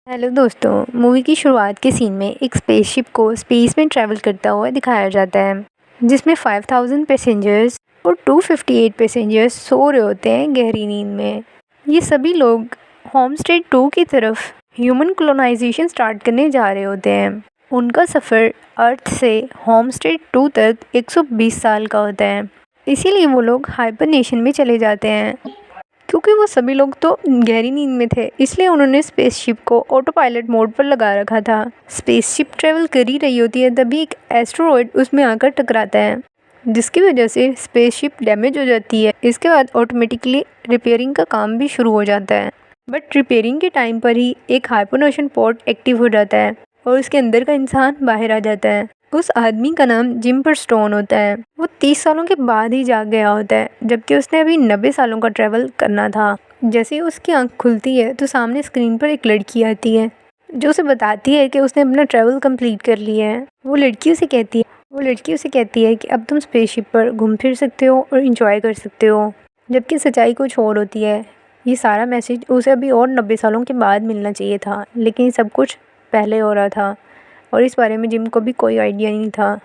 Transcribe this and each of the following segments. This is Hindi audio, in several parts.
हेलो दोस्तों, मूवी की शुरुआत के सीन में एक स्पेसशिप को स्पेस में ट्रैवल करता हुआ दिखाया जाता है, जिसमें 5000 पैसेंजर्स और 258 पैसेंजर्स सो रहे होते हैं गहरी नींद में। ये सभी लोग होमस्टेड 2 की तरफ ह्यूमन कॉलोनाइजेशन स्टार्ट करने जा रहे होते हैं। उनका सफ़र अर्थ से होमस्टेड 2 तक 120 साल का होता है, इसीलिए वो लोग हाइबरनेशन में चले जाते हैं। क्योंकि वो सभी लोग तो गहरी नींद में थे, इसलिए उन्होंने स्पेसशिप को ऑटो पायलट मोड पर लगा रखा था। स्पेसशिप ट्रेवल कर ही रही होती है, तभी एक एस्टेरॉयड उसमें आकर टकराता है, जिसकी वजह से स्पेसशिप डैमेज हो जाती है। इसके बाद ऑटोमेटिकली रिपेयरिंग का काम भी शुरू हो जाता है, बट रिपेयरिंग के टाइम पर ही एक हाइपरनोशन पोर्ट एक्टिव हो जाता है और उसके अंदर का इंसान बाहर आ जाता है। उस आदमी का नाम जिम पर्स्टोन होता है। वो 30 सालों के बाद ही जाग गया होता है, जबकि उसने अभी 90 सालों का ट्रैवल करना था। जैसे ही उसकी आंख खुलती है तो सामने स्क्रीन पर एक लड़की आती है, जो उसे बताती है कि उसने अपना ट्रैवल कंप्लीट कर लिया है। वो लड़की उसे कहती है कि अब तुम स्पेसशिप पर घूम फिर सकते हो और इंजॉय कर सकते हो, जबकि सच्चाई कुछ और होती है। ये सारा मैसेज उसे अभी और 90 सालों के बाद मिलना चाहिए था, लेकिन सब कुछ पहले हो रहा था और इस बारे में जिम को भी कोई आइडिया नहीं था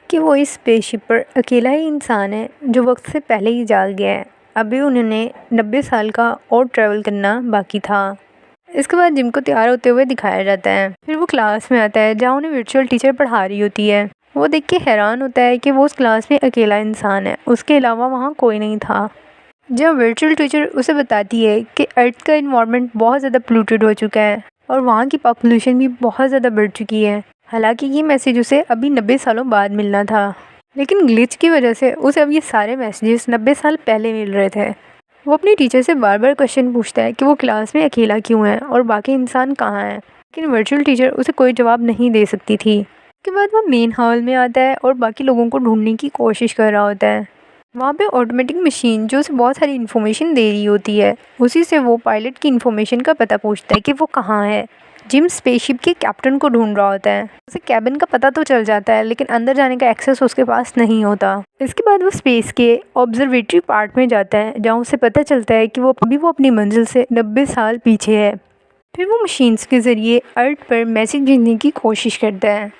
कि वो इस स्पेसशिप पर अकेला ही इंसान है जो वक्त से पहले ही जाग गया है। अभी उन्होंने 90 साल का और ट्रैवल करना बाकी था। इसके बाद जिम को तैयार होते हुए दिखाया जाता है। फिर वो क्लास में आता है जहाँ उन्हें वर्चुअल टीचर पढ़ा रही होती है। वो देख के हैरान होता है कि वो उस क्लास में अकेला इंसान है, उसके अलावा वहाँ कोई नहीं था। जब वर्चुअल टीचर उसे बताती है कि अर्थ का इन्वायरमेंट बहुत ज़्यादा पोल्यूटेड हो चुका है और वहाँ की पॉपुलेशन भी बहुत ज़्यादा बढ़ चुकी है। हालांकि ये मैसेज उसे अभी 90 सालों बाद मिलना था, लेकिन ग्लिच की वजह से उसे अब ये सारे मैसेजेस 90 साल पहले मिल रहे थे। वो अपनी टीचर से बार बार क्वेश्चन पूछता है कि वो क्लास में अकेला क्यों है और बाकी इंसान कहाँ हैं, लेकिन वर्चुअल टीचर उसे कोई जवाब नहीं दे सकती थी। उसके बाद वो मेन हॉल में आता है और बाकी लोगों को ढूंढने की कोशिश कर रहा होता है। वहाँ पे ऑटोमेटिक मशीन जो उसे बहुत सारी इन्फॉर्मेशन दे रही होती है, उसी से वो पायलट की इन्फॉर्मेशन का पता पूछता है कि वो कहाँ है। जिम स्पेसशिप के कैप्टन को ढूंढ रहा होता है। उसे कैबिन का पता तो चल जाता है, लेकिन अंदर जाने का एक्सेस उसके पास नहीं होता। इसके बाद वो स्पेस के ऑब्जर्वेटरी पार्ट में जाता है, जहाँ उसे पता चलता है कि वो अपनी मंजिल से 90 साल पीछे है। फिर वो मशीन्स के ज़रिए अर्थ पर मैसेज भेजने की कोशिश करता है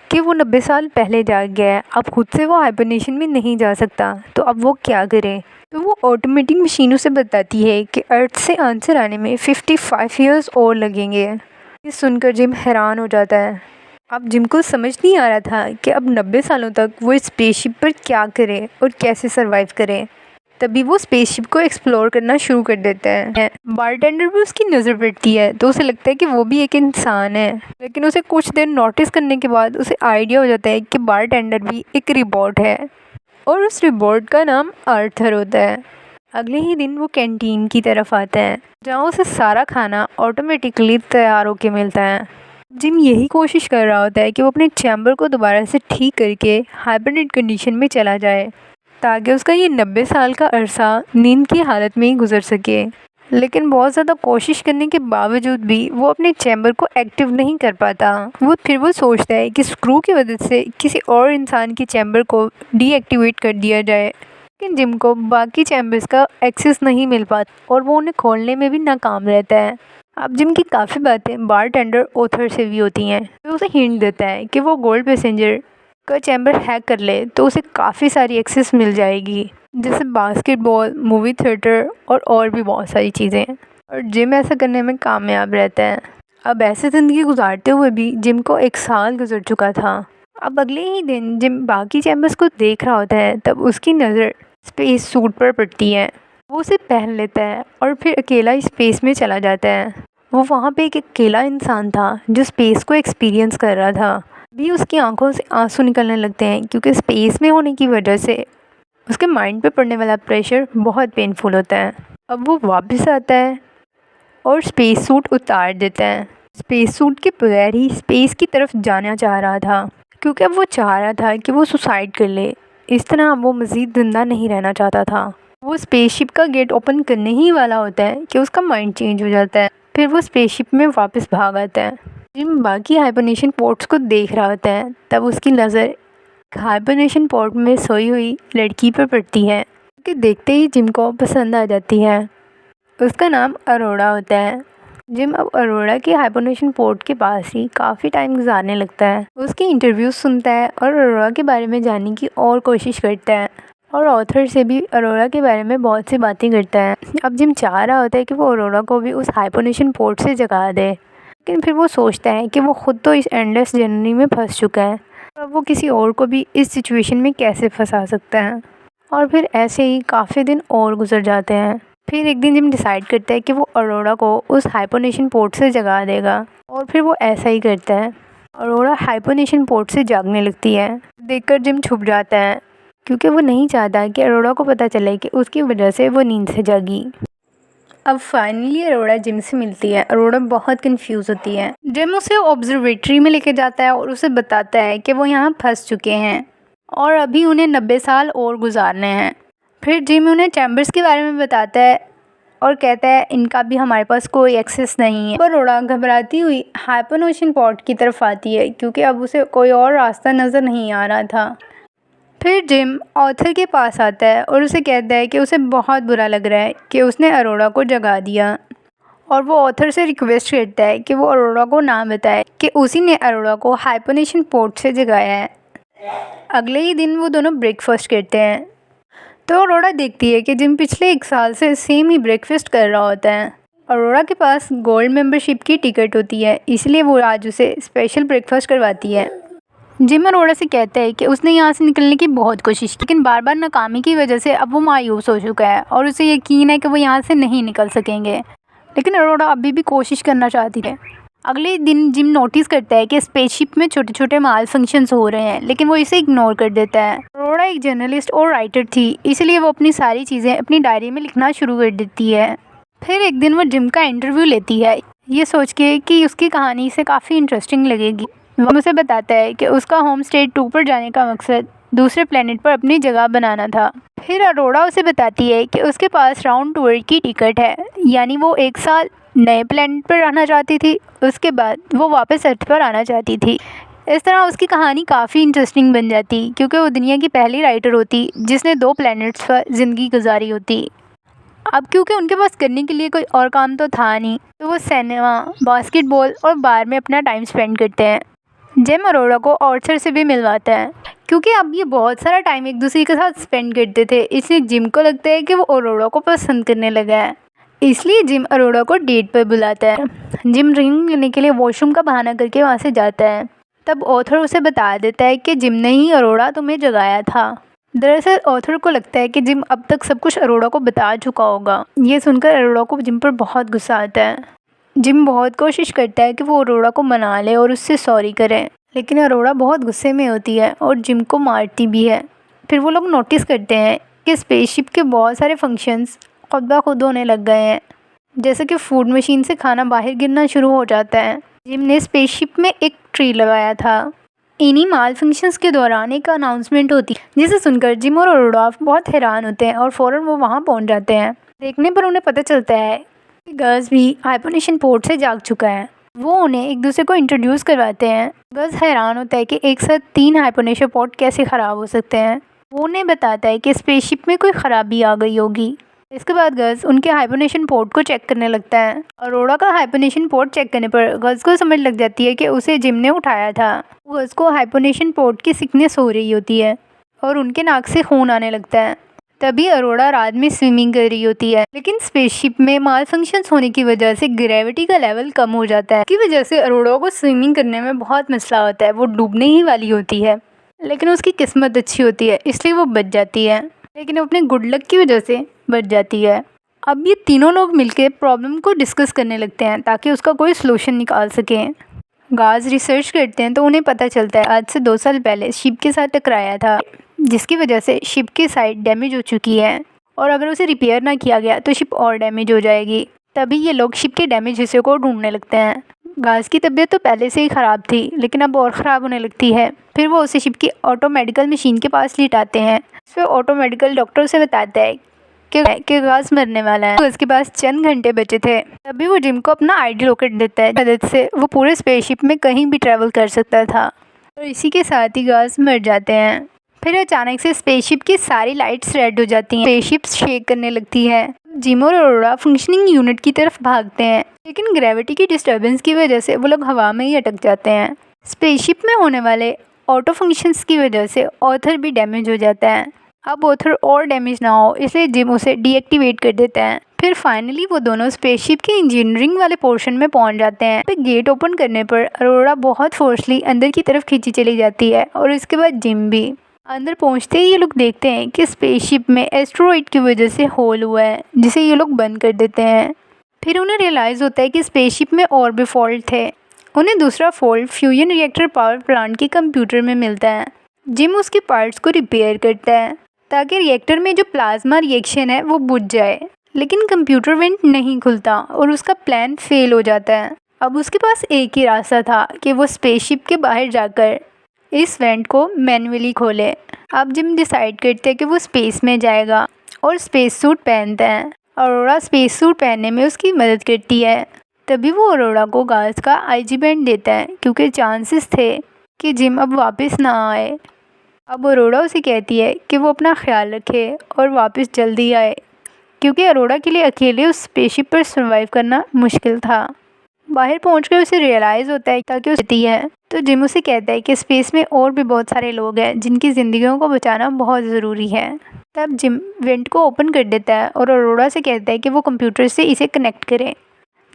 कि वो 90 साल पहले जाग गया है, अब खुद से वो हाइबरनेशन में नहीं जा सकता, तो अब वो क्या करे। तो वो ऑटोमेटिक मशीन उसे बताती है कि अर्थ से आंसर आने में 55 ईयर्स और लगेंगे। ये सुनकर जिम हैरान हो जाता है। अब जिम को समझ नहीं आ रहा था कि अब 90 सालों तक वो इस स्पेसशिप पर क्या करे और कैसे सरवाइव करे। तभी वो स्पेसशिप को एक्सप्लोर करना शुरू कर देता है। बारटेंडर भी उसकी नज़र पड़ती है, तो उसे लगता है कि वो भी एक इंसान है, लेकिन उसे कुछ देर नोटिस करने के बाद उसे आइडिया हो जाता है कि बारटेंडर भी एक रोबोट है और उस रोबोट का नाम आर्थर होता है। अगले ही दिन वो कैंटीन की तरफ आता है, जहाँ उसे सारा खाना ऑटोमेटिकली तैयार होके मिलता है। जिम यही कोशिश कर रहा होता है कि वो अपने चैम्बर को दोबारा से ठीक करके हाइबरनेट कंडीशन में चला जाए, ताकि उसका ये 90 साल का अरसा नींद की हालत में ही गुजर सके। लेकिन बहुत ज़्यादा कोशिश करने के बावजूद भी वो अपने चैम्बर को एक्टिव नहीं कर पाता। वो सोचता है कि स्क्रू की वजह से किसी और इंसान के चैम्बर को डीएक्टिवेट कर दिया जाए, लेकिन जिम को बाकी चैम्बर्स का एक्सेस नहीं मिल पाता और वो उन्हें खोलने में भी नाकाम रहता है। अब जिम की काफ़ी बातें बारटेंडर ऑथर से भी होती हैं, तो उसे हिंट देता है कि वो गोल्ड पैसेंजर का चैम्बर हैक कर ले तो उसे काफ़ी सारी एक्सेस मिल जाएगी, जैसे बास्केटबॉल, मूवी थिएटर और भी बहुत सारी चीज़ें। और जिम ऐसा करने में कामयाब रहता है। अब ऐसे ज़िंदगी गुजारते हुए भी जिम को 1 साल गुजर चुका था। अब अगले ही दिन जिम बाकी चैम्बर्स को देख रहा होता है, तब उसकी नज़र स्पेस सूट पर पड़ती है। वो उसे पहन लेता है और फिर अकेला स्पेस में चला जाता है। वो वहाँ पे एक अकेला इंसान था जो स्पेस को एक्सपीरियंस कर रहा था। भी उसकी आंखों से आंसू निकलने लगते हैं, क्योंकि स्पेस में होने की वजह से उसके माइंड पे पड़ने वाला प्रेशर बहुत पेनफुल होता है। अब वो वापस आता है और स्पेस सूट उतार देता है। स्पेस सूट के बगैर ही स्पेस की तरफ जाना चाह रहा था, क्योंकि अब वो चाह रहा था कि वो सुसाइड कर ले। इस तरह अब वो मज़ीद ज़िंदा नहीं रहना चाहता था। वो स्पेसशिप का गेट ओपन करने ही वाला होता है कि उसका माइंड चेंज हो जाता है। फिर वो स्पेसशिप में वापस भाग आता है। जिम बाकी हाइबरनेशन पोर्ट्स को देख रहा होता है, तब उसकी नज़र हाइबरनेशन पोर्ट में सोई हुई लड़की पर पड़ती है, कि देखते ही जिम को पसंद आ जाती है। उसका नाम अरोड़ा होता है। जिम अब अरोड़ा के हाइबरनेशन पोर्ट के पास ही काफ़ी टाइम गुजारने लगता है। उसकी इंटरव्यूज सुनता है और अरोड़ा के बारे में जानने की और कोशिश करता है और ऑथर से भी अरोड़ा के बारे में बहुत सी बातें करता है। अब जिम चाह रहा होता है कि वो अरोड़ा को भी उस हाइबरनेशन पोर्ट से जगा दे, लेकिन फिर वो सोचता है कि वो खुद तो इस एंडलेस जर्नी में फंस चुका है, अब वो किसी और को भी इस सिचुएशन में कैसे फंसा सकता है। और फिर ऐसे ही काफ़ी दिन और गुजर जाते हैं। फिर एक दिन जिम डिसाइड करता है कि वो अरोड़ा को उस हाइबरनेशन पोर्ट से जगा देगा और फिर वो ऐसा ही करता है। अरोड़ा हाइबरनेशन पोर्ट से जागने लगती है। देखकर जिम छुप जाता है क्योंकि वो नहीं चाहता कि अरोड़ा को पता चले कि उसकी वजह से वो नींद से जागी। अब फाइनली अरोड़ा जिम से मिलती है। अरोड़ा बहुत कंफ्यूज होती है। जिम उसे ऑब्जर्वेटरी में लेके जाता है और उसे बताता है कि वो यहाँ फंस चुके हैं और अभी उन्हें 90 साल और गुजारने हैं। फिर जिम उन्हें चैम्बर्स के बारे में बताता है और कहता है इनका भी हमारे पास कोई एक्सेस नहीं है। पर अरोड़ा घबराती हुई हाइबरनेशन पोर्ट की तरफ आती है क्योंकि अब उसे कोई और रास्ता नज़र नहीं आ रहा था। फिर जिम ऑथर के पास आता है और उसे कहता है कि उसे बहुत बुरा लग रहा है कि उसने अरोड़ा को जगा दिया और वो ऑथर से रिक्वेस्ट करता है कि वो अरोड़ा को ना बताए कि उसी ने अरोड़ा को हाइबरनेशन पोर्ट से जगाया है। अगले ही दिन वो दोनों ब्रेकफास्ट करते हैं तो अरोड़ा देखती है कि जिम पिछले 1 साल से सेम ही ब्रेकफास्ट कर रहा होता है। अरोड़ा के पास गोल्ड मेंबरशिप की टिकट होती है, इसलिए वो आज उसे स्पेशल ब्रेकफास्ट करवाती है। जिम अरोड़ा से कहता है कि उसने यहाँ से निकलने की बहुत कोशिश की, लेकिन बार बार नाकामी की वजह से अब वो मायूस हो चुका है और उसे यकीन है कि वो यहाँ से नहीं निकल सकेंगे, लेकिन अरोड़ा अभी भी कोशिश करना चाहती है। अगले दिन जिम नोटिस करता है कि स्पेसशिप में छोटे छोटे माल फंक्शंस हो रहे हैं, लेकिन वो इसे इग्नोर कर देता है। अरोड़ा एक जर्नलिस्ट और राइटर थी, इसलिए वो अपनी सारी चीज़ें अपनी डायरी में लिखना शुरू कर देती है। फिर एक दिन वो जिम का इंटरव्यू लेती है, ये सोच के कि उसकी कहानी इसे काफ़ी इंटरेस्टिंग लगेगी। वो उसे बताता है कि उसका होम स्टेट 2 पर जाने का मकसद दूसरे प्लेनेट पर अपनी जगह बनाना था। फिर अरोड़ा उसे बताती है कि उसके पास राउंड टूर की टिकट है, यानी वो 1 साल नए प्लेनेट पर रहना चाहती थी, उसके बाद वो वापस अर्थ पर आना चाहती थी। इस तरह उसकी कहानी काफ़ी इंटरेस्टिंग बन जाती क्योंकि वो दुनिया की पहली राइटर होती जिसने 2 प्लैनेट्स पर ज़िंदगी गुजारी होती। अब क्योंकि उनके पास करने के लिए कोई और काम तो था नहीं, तो वो सिनेमा, बास्केटबॉल और बार में अपना टाइम स्पेंड करते हैं। जिम अरोड़ा को ऑर्थर से भी मिलवाता है क्योंकि अब ये बहुत सारा टाइम एक दूसरे के साथ स्पेंड करते थे, इसलिए जिम को लगता है कि वो अरोड़ा को पसंद करने लगा है, इसलिए जिम अरोड़ा को डेट पर बुलाता है। जिम रिंग लेने के लिए वॉशरूम का बहाना करके वहाँ से जाता है। तब ऑथर उसे बता देता है कि जिम ने ही अरोड़ा तुम्हें जगाया था। दरअसल ऑथर को लगता है कि जिम अब तक सब कुछ अरोड़ा को बता चुका होगा। ये सुनकर अरोड़ा को जिम पर बहुत गुस्सा आता है। जिम बहुत कोशिश करता है कि वो अरोड़ा को मना ले और उससे सॉरी करे, लेकिन अरोड़ा बहुत गुस्से में होती है और जिम को मारती भी है। फिर वो लोग नोटिस करते हैं कि स्पेसशिप के बहुत सारे फंक्शंस खुद ब खुद होने लग गए हैं, जैसे कि फूड मशीन से खाना बाहर गिरना शुरू हो जाता है। जिम ने स्पेसशिप में एक ट्री लगाया था। इन्हीं माल फंक्शंस के दौरान एक अनाउंसमेंट होती है जिसे सुनकर जिम और अरोड़ा बहुत हैरान होते हैं और फ़ौरन वो वहाँ पहुँच जाते हैं। देखने पर उन्हें पता चलता है कि गज भी हाइबरनेशन पोर्ट से जाग चुका है। वो उन्हें एक दूसरे को इंट्रोड्यूस करवाते हैं। गज हैरान होता है कि एक साथ 3 हाइबरनेशन पोर्ट कैसे ख़राब हो सकते हैं। वो उन्हें बताता है कि स्पेसशिप में कोई ख़राबी आ गई होगी। इसके बाद गज उनके हाइबरनेशन पोर्ट को चेक करने लगता है। अरोड़ा का हाइबरनेशन पोर्ट चेक करने पर गज को समझ लग जाती है कि उसे जिम ने उठाया था। गज को हाइबरनेशन पोर्ट की सिकनेस हो रही होती है और उनके नाक से खून आने लगता है। तभी अरोड़ा रात में स्विमिंग कर रही होती है, लेकिन स्पेसशिप में माल फंक्शंस होने की वजह से ग्रेविटी का लेवल कम हो जाता है। इसकी वजह से अरोड़ा को स्विमिंग करने में बहुत मसला होता है। वो डूबने ही वाली होती है, लेकिन उसकी किस्मत अच्छी होती है इसलिए वो बच जाती है, लेकिन अपने गुड लक की वजह से बच जाती है। अब ये तीनों लोग मिलकर प्रॉब्लम को डिस्कस करने लगते हैं ताकि उसका कोई सलूशन निकाल सकें। गाज रिसर्च करते हैं तो उन्हें पता चलता है आज से 2 साल पहले शिप के साथ टकराया था, जिसकी वजह से शिप की साइड डैमेज हो चुकी है और अगर उसे रिपेयर ना किया गया तो शिप और डैमेज हो जाएगी। तभी ये लोग शिप के डैमेज हिस्से को ढूंढने लगते हैं। गाज की तबीयत तो पहले से ही ख़राब थी, लेकिन अब और ख़राब होने लगती है। फिर वो उसे शिप की ऑटो मेडिकल मशीन के पास लिटाते हैं। फिर ऑटो मेडिकल डॉक्टर उसे बताता है कि गाज मरने वाला है। उसके पास चंद घंटे बचे थे। तभी वो जिम को अपना आईडी लॉकेट देता है, मदद से वो पूरे स्पेसशिप में कहीं भी ट्रैवल कर सकता था। और इसी के साथ ही गाज मर जाते हैं। फिर अचानक से स्पेसशिप की सारी लाइट्स रेड हो जाती हैं। स्पेसशिप शेक करने लगती है। जिम और अरोड़ा फंक्शनिंग यूनिट की तरफ भागते हैं, लेकिन ग्रेविटी की डिस्टर्बेंस की वजह से वो लोग हवा में ही अटक जाते हैं। स्पेसशिप में होने वाले ऑटो फंक्शंस की वजह से ऑथर भी डैमेज हो जाता है। अब ऑथर और डैमेज ना हो इसलिए जिम उसे डीएक्टिवेट कर देता है। फिर फाइनली वो दोनों स्पेसशिप के इंजीनियरिंग वाले पोर्शन में पहुंच जाते हैं। फिर गेट ओपन करने पर अरोड़ा बहुत फोर्सली अंदर की तरफ खींची चली जाती है और इसके बाद जिम भी। अंदर पहुंचते ही ये लोग देखते हैं कि स्पेसशिप में एस्टेरॉइड की वजह से होल हुआ है, जिसे ये लोग बंद कर देते हैं। फिर उन्हें रियलाइज़ होता है कि स्पेसशिप में और भी फॉल्ट थे। उन्हें दूसरा fault fusion reactor power plant के कंप्यूटर में मिलता है। जिम उसके पार्ट्स को रिपेयर करता है ताकि रिएक्टर में जो प्लाज्मा रिएक्शन है वो बुझ जाए, लेकिन कंप्यूटर वेंट नहीं खुलता और उसका प्लान फेल हो जाता है। अब उसके पास एक ही रास्ता था कि वो स्पेसशिप के बाहर जाकर इस वेंट को मैन्युअली खोले। अब जिम डिसाइड करते हैं कि वो स्पेस में जाएगा और स्पेस सूट पहनता है। अरोड़ा स्पेस सूट पहनने में उसकी मदद करती है। तभी वो अरोड़ा को गार्ड्स का आईजी बैंड देता है क्योंकि चांसेस थे कि जिम अब वापस ना आए। अब अरोड़ा उसे कहती है कि वो अपना ख्याल रखे और वापस जल्दी आए, क्योंकि अरोड़ा के लिए अकेले उस स्पेसशिप पर सर्वाइव करना मुश्किल था। बाहर पहुंचकर उसे रियलाइज़ होता है ताकि उसे है तो जिम उसे कहता है कि स्पेस में और भी बहुत सारे लोग हैं जिनकी ज़िंदगियों को बचाना बहुत ज़रूरी है। तब जिम वेंट को ओपन कर देता है और अरोड़ा से कहता है कि वो कंप्यूटर से इसे कनेक्ट करे।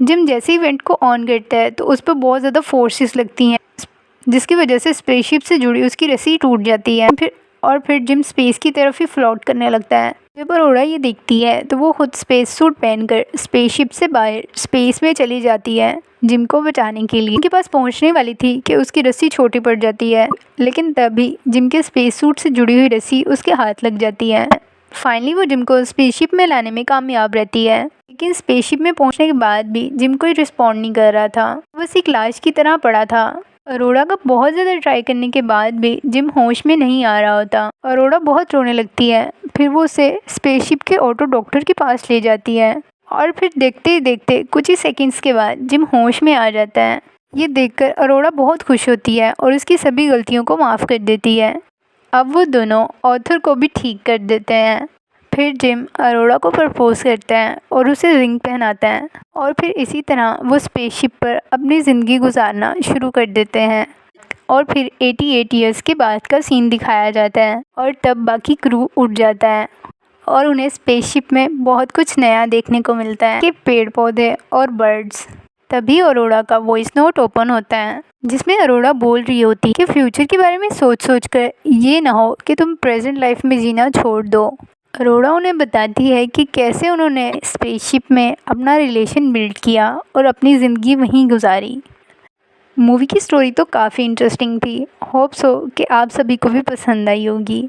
जिम जैसे ही वेंट को ऑन करता है तो उस पर बहुत ज़्यादा फोर्सेस लगती हैं, जिसकी वजह से स्पेसशिप से जुड़ी उसकी रस्सी टूट जाती है। फिर जिम स्पेस की तरफ ही फ्लोट करने लगता है। जब अरोड़ा ये देखती है तो वो खुद स्पेस सूट पहनकर स्पेसशिप से बाहर स्पेस में चली जाती है जिम को बचाने के लिए। उनके पास पहुंचने वाली थी कि उसकी रस्सी छोटी पड़ जाती है, लेकिन तभी जिम के स्पेस सूट से जुड़ी हुई रस्सी उसके हाथ लग जाती है। फाइनली वो जिम को स्पेसशिप में लाने में कामयाब रहती है, लेकिन स्पेसशिप में पहुंचने के बाद भी जिम कोई रिस्पॉन्ड नहीं कर रहा था, बस एक लाश की तरह पड़ा था। अरोड़ा का बहुत ज़्यादा ट्राई करने के बाद भी जिम होश में नहीं आ रहा होता। अरोड़ा बहुत रोने लगती है। फिर वो उसे स्पेसशिप के ऑटो डॉक्टर के पास ले जाती है और फिर देखते ही देखते कुछ ही सेकंड्स के बाद जिम होश में आ जाता है। ये देखकर अरोड़ा बहुत खुश होती है और उसकी सभी गलतियों को माफ़ कर देती है। अब वो दोनों ऑथर को भी ठीक कर देते हैं। फिर जिम अरोड़ा को प्रपोज करता है और उसे रिंग पहनाता है और फिर इसी तरह वो स्पेसशिप पर अपनी ज़िंदगी गुजारना शुरू कर देते हैं। और फिर 88 ईयर्स के बाद का सीन दिखाया जाता है और तब बाकी क्रू उठ जाता है और उन्हें स्पेसशिप में बहुत कुछ नया देखने को मिलता है कि पेड़ पौधे और बर्ड्स। तभी अरोड़ा का वॉइस नोट ओपन होता है जिसमें अरोड़ा बोल रही होती कि फ्यूचर के बारे में सोच कर ये ना हो कि तुम प्रेजेंट लाइफ में जीना छोड़ दो। अरोड़ा उन्हें बताती है कि कैसे उन्होंने स्पेसशिप में अपना रिलेशन बिल्ड किया और अपनी ज़िंदगी वहीं गुजारी। मूवी की स्टोरी तो काफ़ी इंटरेस्टिंग थी। होप सो कि आप सभी को भी पसंद आई होगी।